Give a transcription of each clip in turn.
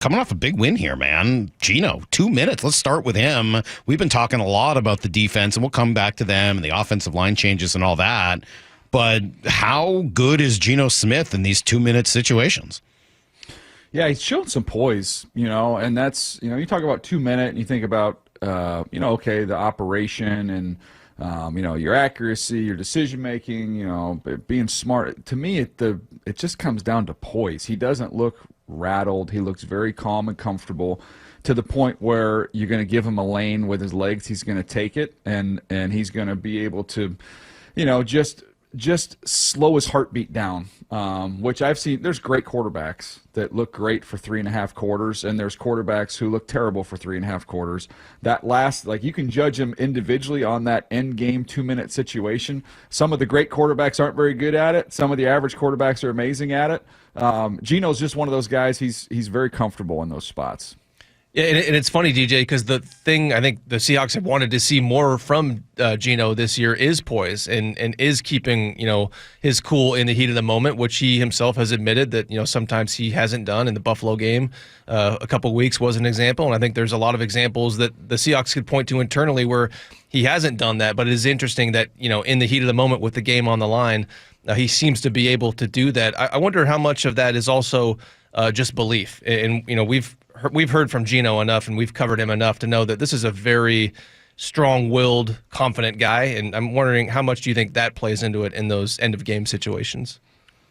coming off a big win here, man. Geno, 2 minutes. Let's start with him. We've been talking a lot about the defense, and we'll come back to them and the offensive line changes and all that. But how good is Geno Smith in these 2-minute situations? Yeah, he's shown some poise, and that's, you talk about 2 minute and you think about, okay, the operation and, your accuracy, your decision making, being smart. To me, it just comes down to poise. He doesn't look rattled. He looks very calm and comfortable to the point where you're going to give him a lane with his legs. He's going to take it, and he's going to be able to, just slow his heartbeat down, which I've seen. There's great quarterbacks that look great for 3.5 quarters, and there's quarterbacks who look terrible for 3.5 quarters. That last, you can judge them individually on that end game 2-minute situation. Some of the great quarterbacks aren't very good at it. Some of the average quarterbacks are amazing at it. Geno's just one of those guys. He's very comfortable in those spots. Yeah, and it's funny, DJ, because the thing I think the Seahawks have wanted to see more from Geno this year is poise and is keeping his cool in the heat of the moment, which he himself has admitted that sometimes he hasn't done. In the Buffalo game a couple weeks was an example, and I think there's a lot of examples that the Seahawks could point to internally where he hasn't done that. But it is interesting that in the heat of the moment with the game on the line, he seems to be able to do that. I wonder how much of that is also just belief, and we've heard from Geno enough and we've covered him enough to know that this is a very strong-willed, confident guy, and I'm wondering how much do you think that plays into it in those end-of-game situations?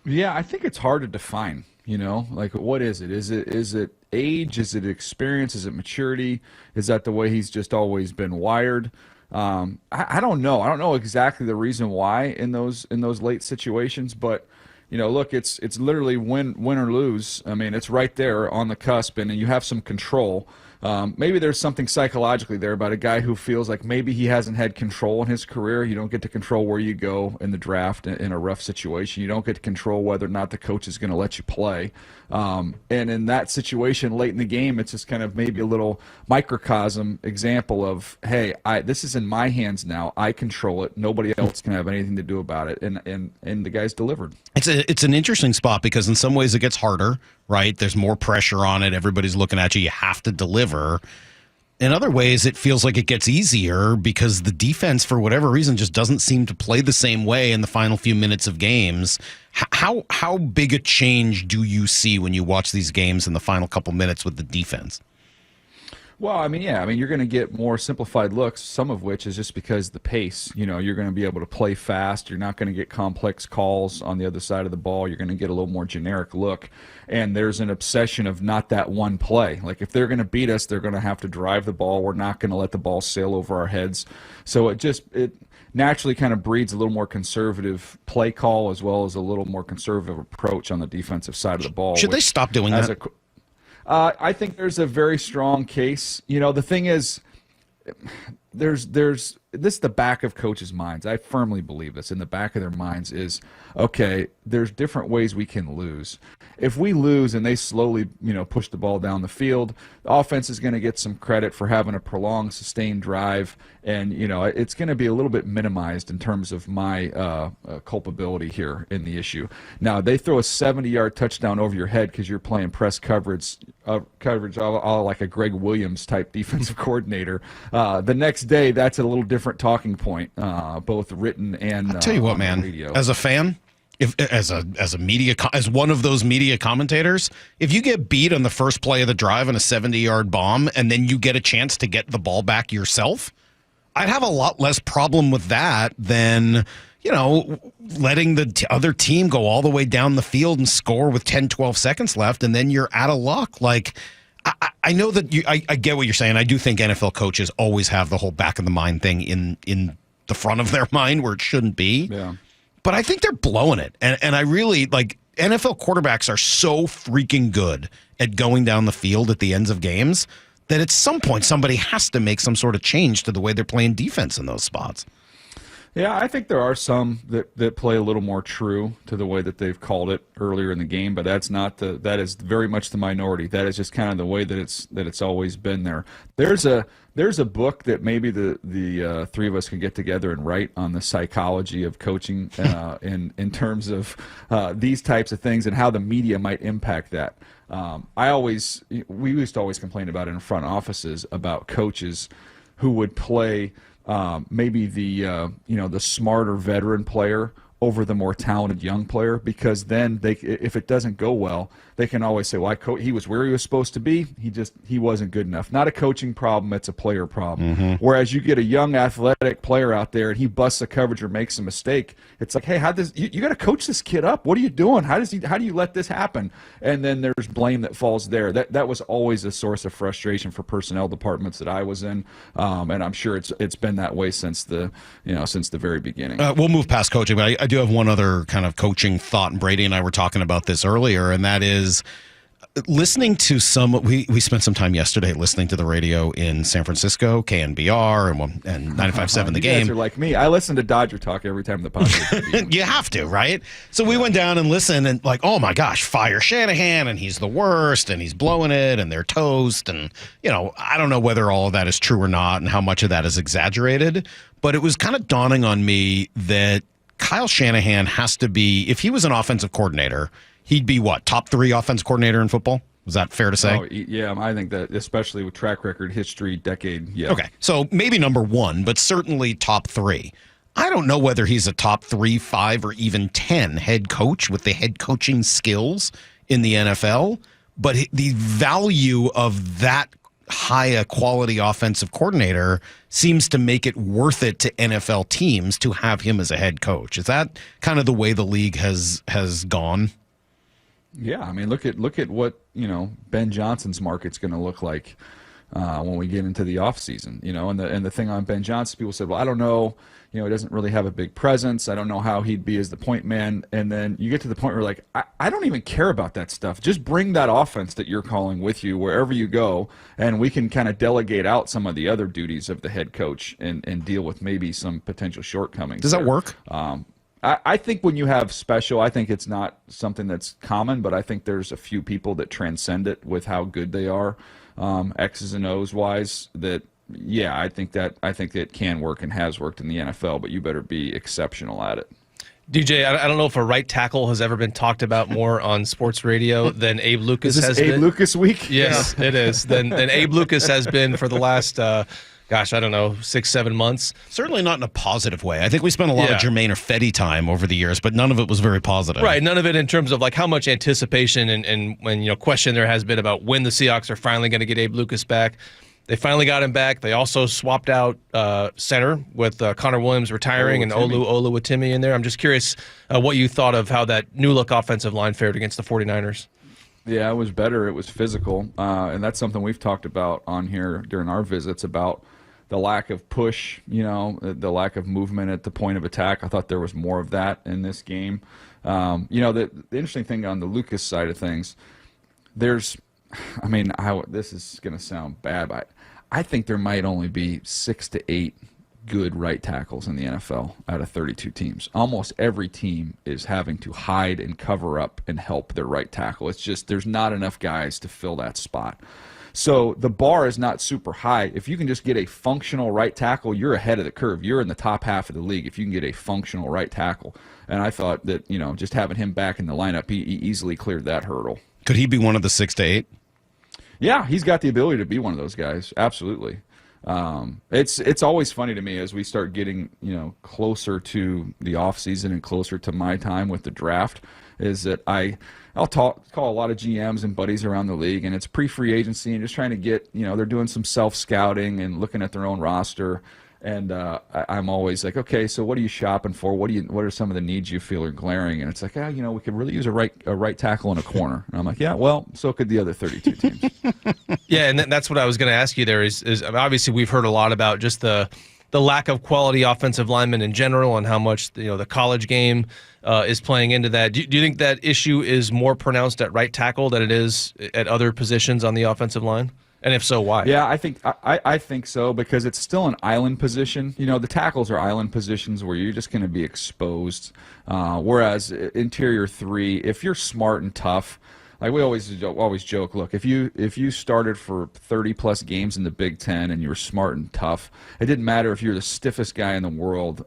Yeah, I think it's hard to define, what is it? Is it age? Is it experience? Is it maturity? Is that the way he's just always been wired? I don't know. I don't know exactly the reason why in those late situations, but look, it's literally win or lose. I mean, it's right there on the cusp, and you have some control. Maybe there's something psychologically there about a guy who feels like maybe he hasn't had control in his career. You don't get to control where you go in the draft in a rough situation. You don't get to control whether or not the coach is going to let you play. And in that situation late in the game, it's just kind of maybe a little microcosm example of, hey, this is in my hands now. I control it. Nobody else can have anything to do about it. And the guy's delivered. It's an interesting spot because in some ways it gets harder, right? There's more pressure on it. Everybody's looking at you. You have to deliver. In other ways, it feels like it gets easier because the defense, for whatever reason, just doesn't seem to play the same way in the final few minutes of games. How big a change do you see when you watch these games in the final couple minutes with the defense? Well, you're going to get more simplified looks, some of which is just because the pace. You're going to be able to play fast. You're not going to get complex calls on the other side of the ball. You're going to get a little more generic look. And there's an obsession of not that one play. Like, if they're going to beat us, they're going to have to drive the ball. We're not going to let the ball sail over our heads. So it naturally kind of breeds a little more conservative play call as well as a little more conservative approach on the defensive side of the ball. Should they stop doing that? I think there's a very strong case. The thing is, there's this is the back of coaches' minds. I firmly believe this. In the back of their minds is, okay, there's different ways we can lose. If we lose and they slowly, push the ball down the field, the offense is going to get some credit for having a prolonged, sustained drive, and it's going to be a little bit minimized in terms of my culpability here in the issue. Now, they throw a 70-yard touchdown over your head because you're playing press coverage, all like a Greg Williams type defensive coordinator. The next day, that's a little different talking point, both written and I'll tell you what, man, radio. As a fan, as one of those media commentators, if you get beat on the first play of the drive on a 70-yard bomb and then you get a chance to get the ball back yourself, I'd have a lot less problem with that than letting the other team go all the way down the field and score with 10, 12 seconds left, and then you're out of luck. Like, I know that I get what you're saying. I do think NFL coaches always have the whole back of the mind thing in the front of their mind where it shouldn't be. Yeah. But I think they're blowing it. And I really, NFL quarterbacks are so freaking good at going down the field at the ends of games that at some point somebody has to make some sort of change to the way they're playing defense in those spots. Yeah, I think there are some that play a little more true to the way that they've called it earlier in the game, but that is very much the minority. That is just kind of the way that it's always been there. There's a book that maybe the three of us can get together and write on the psychology of coaching in terms of these types of things and how the media might impact that. We used to always complain about it in front offices about coaches who would play maybe the smarter veteran player over the more talented young player, because then if it doesn't go well, they can always say, well, he was where he was supposed to be. He wasn't good enough. Not a coaching problem. It's a player problem. Whereas you get a young athletic player out there and he busts a coverage or makes a mistake, it's like, hey, you got to coach this kid up. What are you doing? How do you let this happen? And then there's blame that falls there. That was always a source of frustration for personnel departments that I was in, and I'm sure it's been that way since the very beginning. We'll move past coaching, but I do have one other kind of coaching thought, and Brady and I were talking about this earlier, and that is listening to we spent some time yesterday listening to the radio in San Francisco, KNBR and 95.7 The Game. You guys are like me. I listen to Dodger Talk every time the podcast. You have to, right? So we went down and listened, and like, oh my gosh, fire Shanahan, and he's the worst, and he's blowing it, and they're toast, and I don't know whether all of that is true or not, and how much of that is exaggerated, but it was kind of dawning on me that Kyle Shanahan has to be, if he was an offensive coordinator, he'd be what, top 3 offensive coordinator in football? Is that fair to say? Oh, yeah, I think that, especially with track record, history, decade, yeah. Okay, so maybe number 1, but certainly top 3. I don't know whether he's a top 3, 5, or even 10 head coach with the head coaching skills in the NFL, but the value of that high a quality offensive coordinator seems to make it worth it to NFL teams to have him as a head coach. Is that kind of the way the league has gone? Yeah, I mean, look at what Ben Johnson's market's going to look like when we get into the offseason. And the thing on Ben Johnson, people said, well, I don't know, he doesn't really have a big presence. I don't know how he'd be as the point man. And then you get to the point where like, I don't even care about that stuff. Just bring that offense that you're calling with you wherever you go, and we can kind of delegate out some of the other duties of the head coach and deal with maybe some potential shortcomings. Does that work? I think when you have special, I think it's not something that's common, but I think there's a few people that transcend it with how good they are, X's and O's wise, that, yeah, I think it can work and has worked in the NFL, but you better be exceptional at it. DJ, I don't know if a right tackle has ever been talked about more on sports radio than Abe Lucas has been. Abe Lucas week? Yes, yeah. It is. Than Abe Lucas has been for the last, I don't know, 6-7 months. Certainly not in a positive way. I think we spent a lot of Jermaine Fetty time over the years, but none of it was very positive. Right, none of it in terms of like how much anticipation and when question there has been about when the Seahawks are finally going to get Abe Lucas back. They finally got him back. They also swapped out center with Connor Williams retiring and Olu Watimi in there. I'm just curious what you thought of how that new-look offensive line fared against the 49ers. Yeah, it was better. It was physical. And that's something we've talked about on here during our visits about the lack of push, the lack of movement at the point of attack. I thought there was more of that in this game. The interesting thing on the Lucas side of things, this is going to sound bad, but I think there might only be 6 to 8 good right tackles in the NFL out of 32 teams. Almost every team is having to hide and cover up and help their right tackle. It's just there's not enough guys to fill that spot. So the bar is not super high. If you can just get a functional right tackle, you're ahead of the curve. You're in the top half of the league if you can get a functional right tackle. And I thought that, just having him back in the lineup, he easily cleared that hurdle. Could he be one of the 6 to 8? Yeah, he's got the ability to be one of those guys. Absolutely. It's always funny to me as we start getting closer to the off season and closer to my time with the draft, is that I'll call a lot of GMs and buddies around the league, and it's pre-free agency and just trying to get they're doing some self-scouting and looking at their own roster. And I'm always like, okay, so what are you shopping for? What are some of the needs you feel are glaring? And it's like, we could really use a right tackle in a corner. And I'm like, yeah, well, so could the other 32 teams. Yeah, and that's what I was going to ask you there is obviously we've heard a lot about just the lack of quality offensive linemen in general and how much the college game is playing into that. Do you think that issue is more pronounced at right tackle than it is at other positions on the offensive line? And if so, why? Yeah, I think so, because it's still an island position. The tackles are island positions where you're just going to be exposed. Whereas interior 3, if you're smart and tough, like we always joke. Look, if you started for 30+ games in the Big Ten and you were smart and tough, it didn't matter if you're the stiffest guy in the world.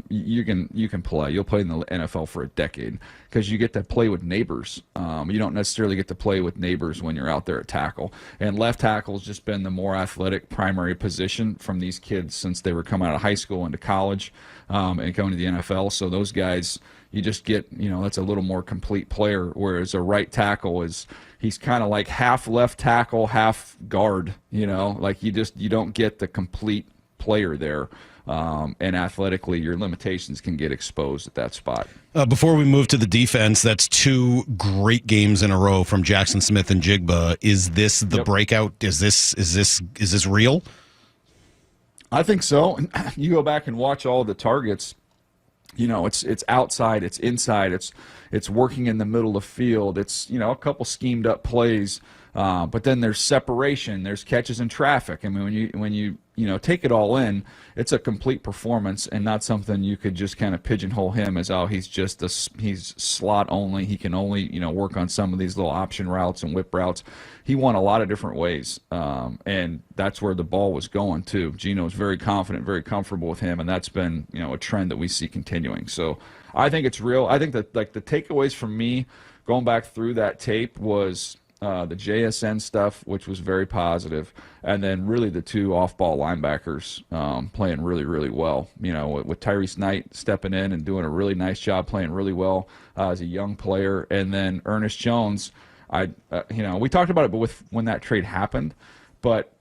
You can play. You'll play in the NFL for a decade because you get to play with neighbors. You don't necessarily get to play with neighbors when you're out there at tackle. And left tackle's just been the more athletic primary position from these kids since they were coming out of high school into college and going to the NFL. So those guys, you just get, that's a little more complete player, whereas a right tackle he's kind of like half left tackle, half guard, like you don't get the complete player there. And athletically, your limitations can get exposed at that spot. Before we move to the defense, that's 2 great games in a row from Jaxon Smith-Njigba. Is this the breakout? Is this real? I think so. You go back and watch all the targets. It's outside, it's inside, it's working in the middle of the field. It's a couple schemed up plays, but then there's separation, there's catches in traffic. I mean, when you take it all in, it's a complete performance and not something you could just kind of pigeonhole him as he's slot only. He can only work on some of these little option routes and whip routes. He won a lot of different ways, and that's where the ball was going too. Geno's very confident, very comfortable with him, and that's been a trend that we see continuing. So I think it's real. I think that the takeaways from me going back through that tape was the JSN stuff, which was very positive, and then really the 2 off-ball linebackers playing really, really well. With Tyrese Knight stepping in and doing a really nice job, playing really well as a young player, and then Ernest Jones. We talked about it, but when that trade happened, but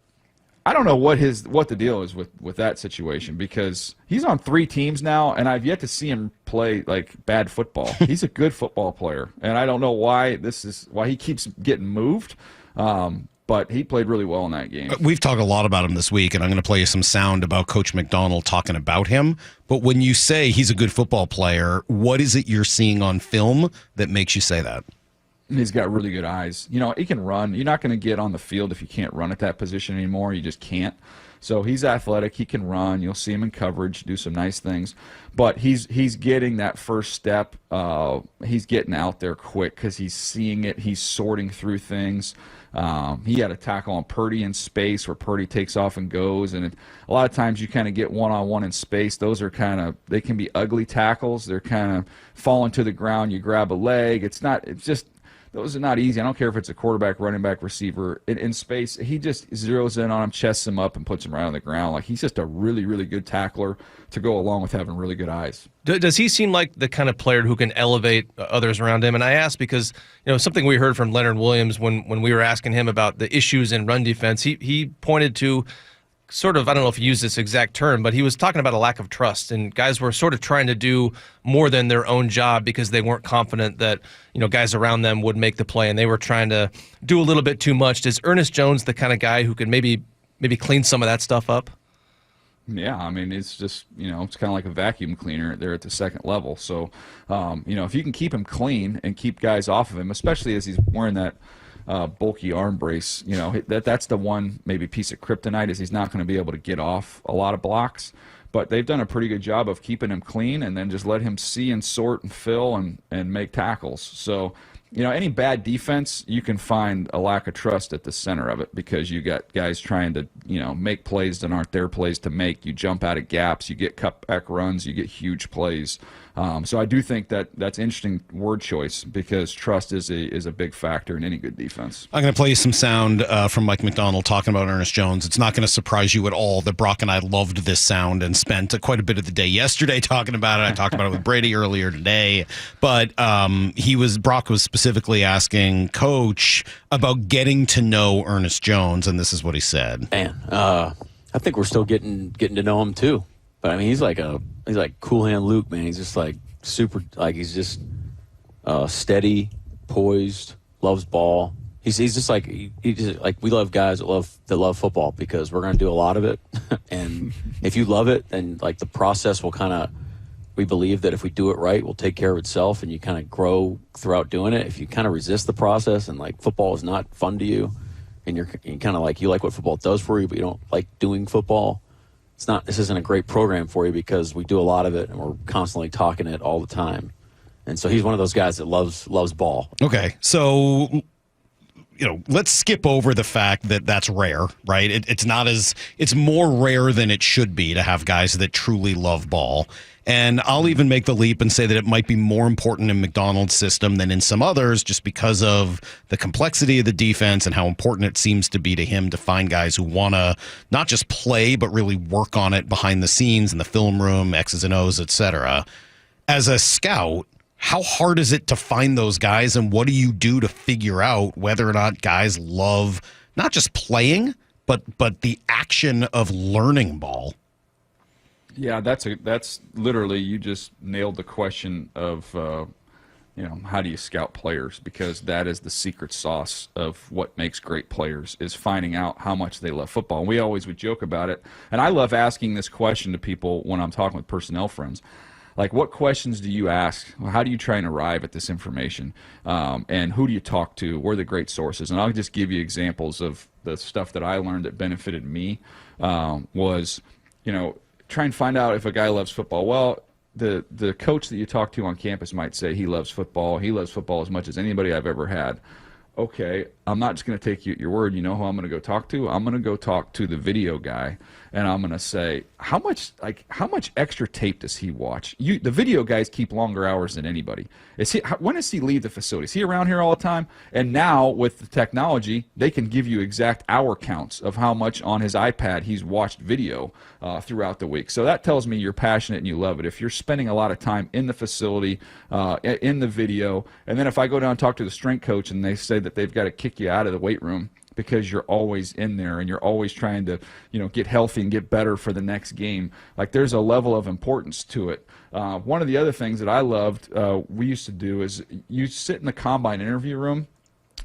I don't know what the deal is with that situation, because he's on 3 teams now, and I've yet to see him play like bad football. He's a good football player, and I don't know why he keeps getting moved. But he played really well in that game. We've talked a lot about him this week, and I'm going to play you some sound about Coach McDonald talking about him. But when you say he's a good football player, what is it you're seeing on film that makes you say that? He's got really good eyes. He can run. You're not going to get on the field if you can't run at that position anymore. You just can't. So he's athletic. He can run. You'll see him in coverage, do some nice things. But he's getting that first step. He's getting out there quick because he's seeing it. He's sorting through things. He had a tackle on Purdy in space where Purdy takes off and goes. And a lot of times you kind of get one-on-one in space. Those are they can be ugly tackles. They're kind of falling to the ground. You grab a leg. Those are not easy. I don't care if it's a quarterback, running back, receiver. In space, he just zeroes in on him, chests him up, and puts him right on the ground. Like, he's just a really, really good tackler to go along with having really good eyes. Does he seem like the kind of player who can elevate others around him? And I ask because, something we heard from Leonard Williams when we were asking him about the issues in run defense, he pointed to sort of, I don't know if he used this exact term, but he was talking about a lack of trust, and guys were sort of trying to do more than their own job because they weren't confident that, guys around them would make the play, and they were trying to do a little bit too much. Is Ernest Jones the kind of guy who could maybe clean some of that stuff up? Yeah, I mean, it's just, it's kind of like a vacuum cleaner there at the second level. So, if you can keep him clean and keep guys off of him, especially as he's wearing that bulky arm brace, that's the one maybe piece of kryptonite is he's not going to be able to get off a lot of blocks. But they've done a pretty good job of keeping him clean and then just let him see and sort and fill and make tackles. So, any bad defense, you can find a lack of trust at the center of it because you got guys trying to, make plays that aren't their plays to make. You jump out of gaps, you get cutback runs, you get huge plays. So I do think that's interesting word choice because trust is a big factor in any good defense. I'm going to play you some sound from Mike McDonald talking about Ernest Jones. It's not going to surprise you at all that Brock and I loved this sound and spent quite a bit of the day yesterday talking about it. I talked about it with Brady earlier today. But Brock was specifically asking Coach about getting to know Ernest Jones, and this is what he said. Man, I think we're still getting to know him too. But I mean, he's like Cool Hand Luke, man. He's just like super, like he's just steady, poised, loves ball. He's just like we love guys that love football because we're gonna do a lot of it. And if you love it, then like the process will we believe that if we do it right, we'll take care of itself, and you kind of grow throughout doing it. If you kind of resist the process and like football is not fun to you, and you're kind of like you like what football does for you, but you don't like doing football. This isn't a great program for you because we do a lot of it and we're constantly talking it all the time. And so he's one of those guys that loves ball. Okay, so let's skip over the fact that that's rare, right? It's more rare than it should be to have guys that truly love ball. And I'll even make the leap and say that it might be more important in McDonald's system than in some others, just because of the complexity of the defense and how important it seems to be to him to find guys who want to not just play, but really work on it behind the scenes in the film room, X's and O's, etc. As a scout, how hard is it to find those guys, and what do you do to figure out whether or not guys love not just playing, but the action of learning ball? Yeah, that's literally, you just nailed the question of how do you scout players, because that is the secret sauce of what makes great players, is finding out how much they love football. And we always would joke about it, and I love asking this question to people when I'm talking with personnel friends. Like, what questions do you ask? How do you try and arrive at this information? And who do you talk to? What are the great sources? And I'll just give you examples of the stuff that I learned that benefited me. Try and find out if a guy loves football. Well, the coach that you talk to on campus might say he loves football. He loves football as much as anybody I've ever had. Okay, I'm not just going to take you at your word. You know who I'm going to go talk to? I'm going to go talk to the video guy, and I'm going to say, how much extra tape does he watch? The video guys keep longer hours than anybody. When does he leave the facility? Is he around here all the time? And now with the technology, they can give you exact hour counts of how much on his iPad he's watched video throughout the week. So that tells me you're passionate and you love it. If you're spending a lot of time in the facility, in the video, and then if I go down and talk to the strength coach and they say that they've got to kick you out of the weight room because you're always in there and you're always trying to get healthy and get better for the next game, like, there's a level of importance to it. One of the other things that I loved we used to do is you sit in the combine interview room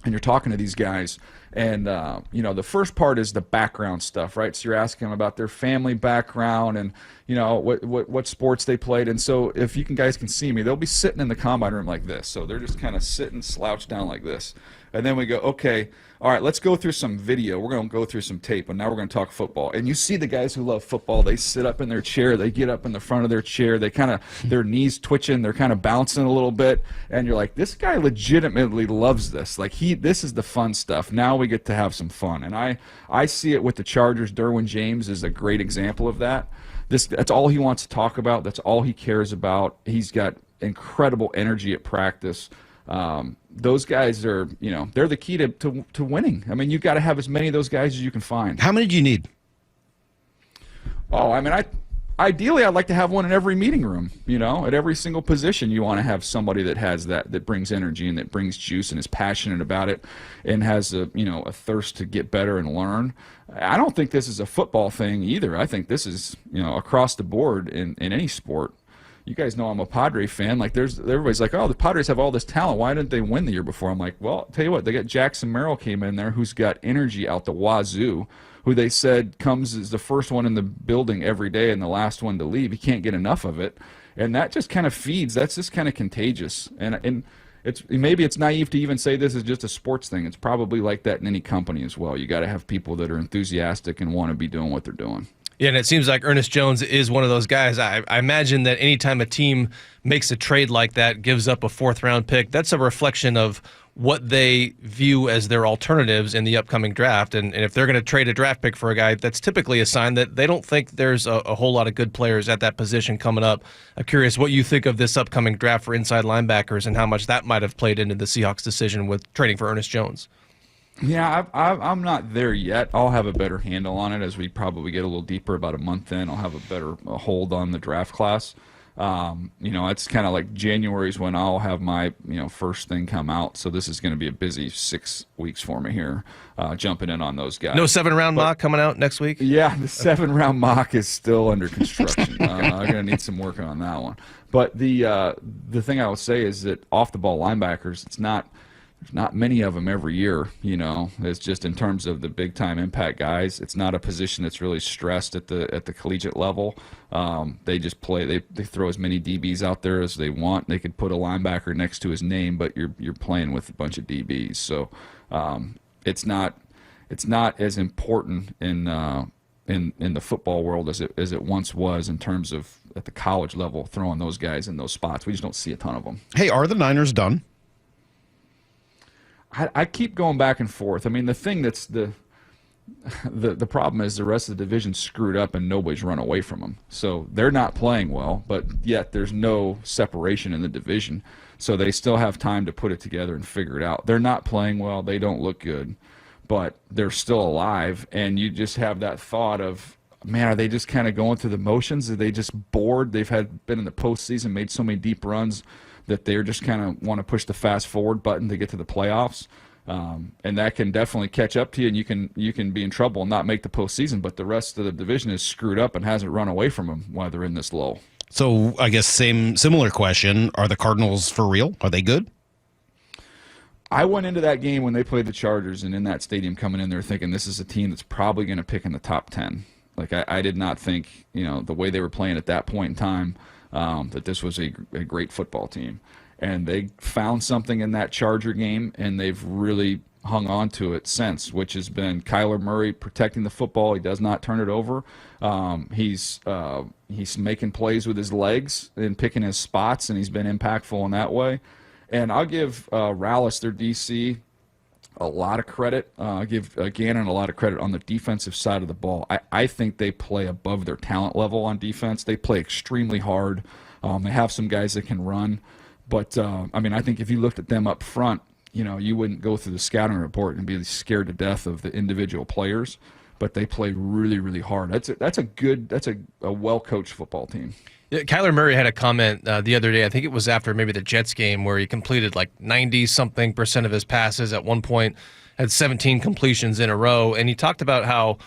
and you're talking to these guys, and the first part is the background stuff, right? So you're asking them about their family background and what sports they played. And so if guys can see me, they'll be sitting in the combine room like this. So they're just kind of sitting slouched down like this. And then we go, okay, all right, let's go through some video. We're going to go through some tape, and now we're going to talk football. And you see the guys who love football, they sit up in their chair, they get up in the front of their chair, they kind of, their knees twitching, they're kind of bouncing a little bit, and you're like, this guy legitimately loves this. Like, this is the fun stuff. Now we get to have some fun. And I see it with the Chargers. Derwin James is a great example of that. That's all he wants to talk about. That's all he cares about. He's got incredible energy at practice. Those guys are, they're the key to winning. I mean, you've got to have as many of those guys as you can find. How many do you need? Oh, I mean, ideally, I'd like to have one in every meeting room. At every single position, you want to have somebody that has that brings energy and that brings juice and is passionate about it and has a thirst to get better and learn. I don't think this is a football thing either. I think this is, across the board in any sport. You guys know I'm a Padre fan. Like, everybody's like, oh, the Padres have all this talent. Why didn't they win the year before? I'm like, well, I'll tell you what, they got Jackson Merrill came in there, who's got energy out the wazoo, who they said comes as the first one in the building every day and the last one to leave. He can't get enough of it. And that just kind of feeds. That's just kind of contagious. And maybe it's naive to even say this is just a sports thing. It's probably like that in any company as well. You got to have people that are enthusiastic and want to be doing what they're doing. Yeah, and it seems like Ernest Jones is one of those guys. I imagine that anytime a team makes a trade like that, gives up a fourth-round pick, that's a reflection of what they view as their alternatives in the upcoming draft. And if they're going to trade a draft pick for a guy, that's typically a sign that they don't think there's a whole lot of good players at that position coming up. I'm curious what you think of this upcoming draft for inside linebackers and how much that might have played into the Seahawks' decision with trading for Ernest Jones. Yeah, I'm not there yet. I'll have a better handle on it as we probably get a little deeper. About a month in, I'll have a better hold on the draft class. It's kind of like January is when I'll have my first thing come out. So this is going to be a busy 6 weeks for me here, jumping in on those guys. No 7-round mock coming out next week? Yeah, the 7-round mock is still under construction. I'm going to need some work on that one. But the thing I will say is that off the ball linebackers, there's not many of them every year, It's just in terms of the big-time impact guys. It's not a position that's really stressed at the collegiate level. They just play. They throw as many DBs out there as they want. They could put a linebacker next to his name, but you're playing with a bunch of DBs. So it's not as important in in the football world as it once was in terms of at the college level throwing those guys in those spots. We just don't see a ton of them. Hey, are the Niners done? I keep going back and forth. I mean, the thing that's the problem is the rest of the division screwed up and nobody's run away from them. So they're not playing well, but yet there's no separation in the division. So they still have time to put it together and figure it out. They're not playing well. They don't look good, but they're still alive. And you just have that thought of, man, are they just kind of going through the motions? Are they just bored? They've been in the postseason, made so many deep runs that they're just kind of want to push the fast forward button to get to the playoffs. And that can definitely catch up to you, and you can be in trouble and not make the postseason. But the rest of the division is screwed up and hasn't run away from them while they're in this low. So I guess similar question: are the Cardinals for real? Are they good? I went into that game when they played the Chargers, and in that stadium coming in there thinking this is a team that's probably going to pick in the top 10. Like I did not think, the way they were playing at that point in time, that this was a great football team. And they found something in that Charger game, and they've really hung on to it since, which has been Kyler Murray protecting the football. He does not turn it over. He's making plays with his legs and picking his spots, and he's been impactful in that way. And I'll give Rallis, their DC, a lot of credit. I'll give Gannon a lot of credit on the defensive side of the ball. I think they play above their talent level on defense. They play extremely hard. They have some guys that can run. But, I think if you looked at them up front, you wouldn't go through the scouting report and be scared to death of the individual players. But they play really, really hard. That's a well-coached football team. Yeah, Kyler Murray had a comment the other day, I think it was after maybe the Jets game, where he completed like 90-something% of his passes at one point, had 17 completions in a row. And he talked about how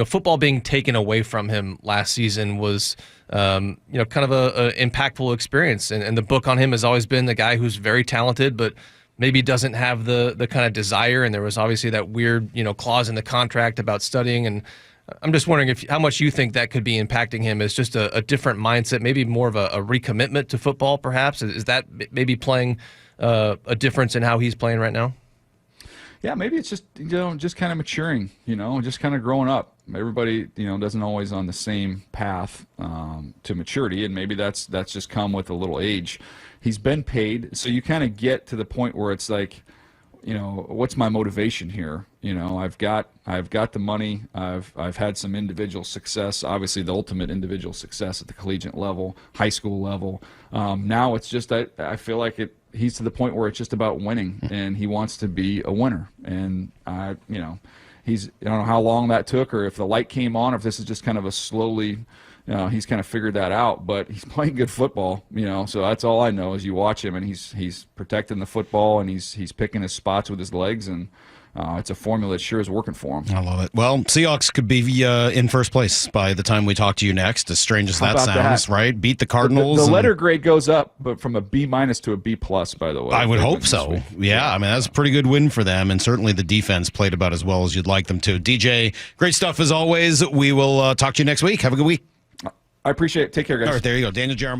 football being taken away from him last season was kind of a impactful experience. And the book on him has always been the guy who's very talented, but maybe doesn't have the kind of desire. And there was obviously that weird clause in the contract about studying. And I'm just wondering how much you think that could be impacting him as just a different mindset, maybe more of a recommitment to football, perhaps. Is that maybe playing a difference in how he's playing right now? Yeah, maybe it's just just kind of maturing, just kind of growing up. Everybody doesn't always on the same path to maturity, and maybe that's just come with a little age. He's been paid, so you kind of get to the point where it's like, what's my motivation here? I've got the money. I've had some individual success. Obviously, the ultimate individual success at the collegiate level, high school level. Now it's just I feel like he's to the point where it's just about winning, and he wants to be a winner. And I don't know how long that took, or if the light came on, or if this is just kind of a slowly. He's kind of figured that out, but he's playing good football, so that's all I know is you watch him, and he's protecting the football, and he's picking his spots with his legs, and it's a formula that sure is working for him. I love it. Well, Seahawks could be in first place by the time we talk to you next, as strange as that sounds, right? Beat the Cardinals. The letter grade goes up, but from a B- to a B+, by the way. I would hope so. Yeah, that's a pretty good win for them, and certainly the defense played about as well as you'd like them to. DJ, great stuff as always. We will talk to you next week. Have a good week. I appreciate it. Take care, guys. All right, there you go. Daniel Jeremiah.